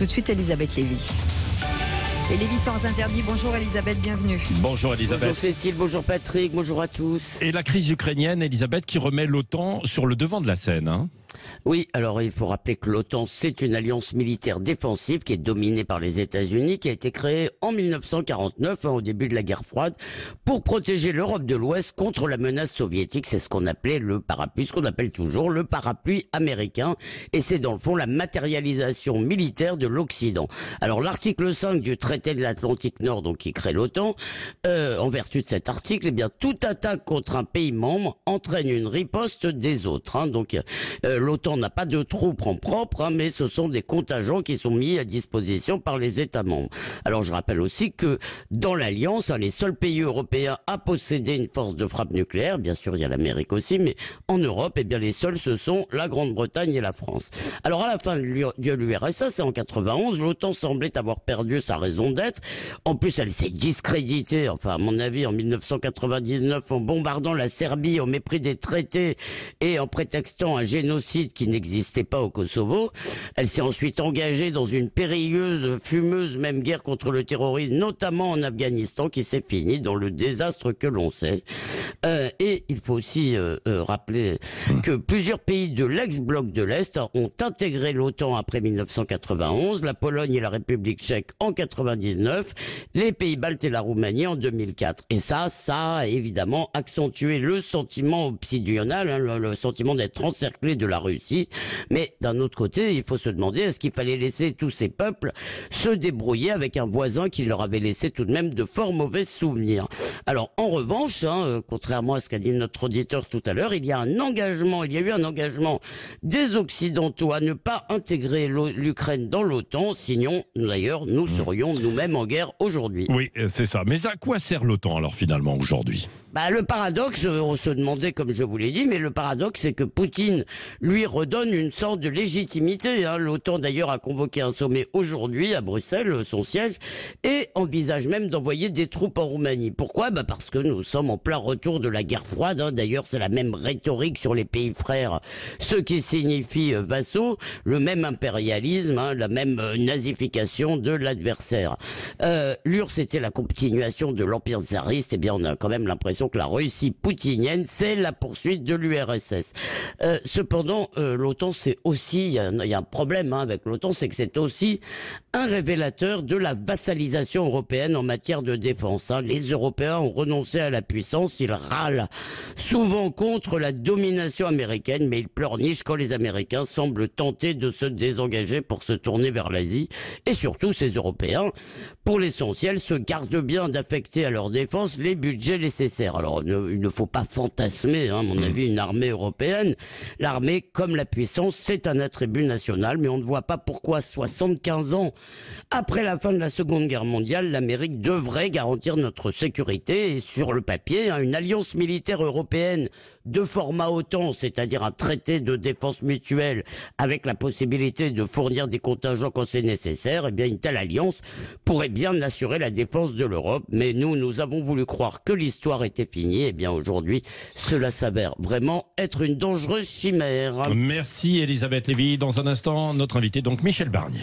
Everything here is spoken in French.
Tout de suite, Elisabeth Lévy. Et Lévy sans interdit, bonjour Elisabeth, bienvenue. Bonjour Elisabeth. Bonjour Cécile, bonjour Patrick, bonjour à tous. Et la crise ukrainienne, Elisabeth, qui remet l'OTAN sur le devant de la scène. Oui, alors il faut rappeler que l'OTAN, c'est une alliance militaire défensive qui est dominée par les États-Unis, qui a été créée en 1949, au début de la guerre froide, pour protéger l'Europe de l'Ouest contre la menace soviétique. C'est ce qu'on appelait le parapluie, ce qu'on appelle toujours le parapluie américain. Et c'est dans le fond la matérialisation militaire de l'Occident. Alors l'article 5 du traité de l'Atlantique Nord, donc qui crée l'OTAN, en vertu de cet article, eh bien toute attaque contre un pays membre entraîne une riposte des autres. Donc l'OTAN n'a pas de troupes en propre, mais ce sont des contingents qui sont mis à disposition par les États membres. Alors je rappelle aussi que dans l'Alliance, les seuls pays européens à posséder une force de frappe nucléaire, bien sûr il y a l'Amérique aussi, mais en Europe, eh bien les seuls ce sont la Grande-Bretagne et la France. Alors à la fin de l'URSS, c'est en 91, l'OTAN semblait avoir perdu sa raison d'être. En plus, elle s'est discréditée, enfin à mon avis, en 1999, en bombardant la Serbie au mépris des traités et en prétextant un génocide qui n'existait pas au Kosovo. Elle s'est ensuite engagée dans une périlleuse, fumeuse même guerre contre le terrorisme, notamment en Afghanistan, qui s'est finie dans le désastre que l'on sait. Et il faut aussi rappeler que plusieurs pays de l'ex-bloc de l'Est ont intégré l'OTAN après 1991, la Pologne et la République tchèque en 99, les Pays-Baltes et la Roumanie en 2004. Et ça a évidemment accentué le sentiment obsidional, le sentiment d'être encerclé de la Russie. Mais d'un autre côté, il faut se demander, est-ce qu'il fallait laisser tous ces peuples se débrouiller avec un voisin qui leur avait laissé tout de même de fort mauvais souvenirs? Alors en revanche, contrairement à ce qu'a dit notre auditeur tout à l'heure, il y a eu un engagement des Occidentaux à ne pas intégrer l'Ukraine dans l'OTAN, sinon d'ailleurs nous serions nous-mêmes en guerre aujourd'hui. Oui, c'est ça. Mais à quoi sert l'OTAN alors finalement aujourd'hui? Le paradoxe, on se demandait comme je vous l'ai dit, mais le paradoxe c'est que Poutine lui redonne une sorte de légitimité. L'OTAN d'ailleurs a convoqué un sommet aujourd'hui à Bruxelles, son siège, et envisage même d'envoyer des troupes en Roumanie. Pourquoi ? Parce que nous sommes en plein retour de la guerre froide. D'ailleurs c'est la même rhétorique sur les pays frères, ce qui signifie vassaux, le même impérialisme, la même nazification de l'adversaire. L'URSS était la continuation de l'empire tsariste. Eh bien on a quand même l'impression que la Russie poutinienne c'est la poursuite de l'URSS. Cependant, l'OTAN, c'est aussi, il y a un problème avec l'OTAN, c'est que c'est aussi un révélateur de la vassalisation européenne en matière de défense. Les Européens ont renoncé à la puissance, ils râlent souvent contre la domination américaine, mais ils pleurnichent quand les Américains semblent tenter de se désengager pour se tourner vers l'Asie. Et surtout, ces Européens, pour l'essentiel, se gardent bien d'affecter à leur défense les budgets nécessaires. Alors, il ne faut pas fantasmer, à mon avis, une armée européenne. L'armée, comme la puissance, c'est un attribut national, mais on ne voit pas pourquoi 75 ans après la fin de la Seconde Guerre mondiale, l'Amérique devrait garantir notre sécurité. Et sur le papier, une alliance militaire européenne de format OTAN, c'est-à-dire un traité de défense mutuelle avec la possibilité de fournir des contingents quand c'est nécessaire, eh bien une telle alliance pourrait bien assurer la défense de l'Europe. Mais nous avons voulu croire que l'histoire était finie. Eh bien aujourd'hui, cela s'avère vraiment être une dangereuse chimère. Merci Elisabeth Lévy. Dans un instant, notre invité donc Michel Barnier.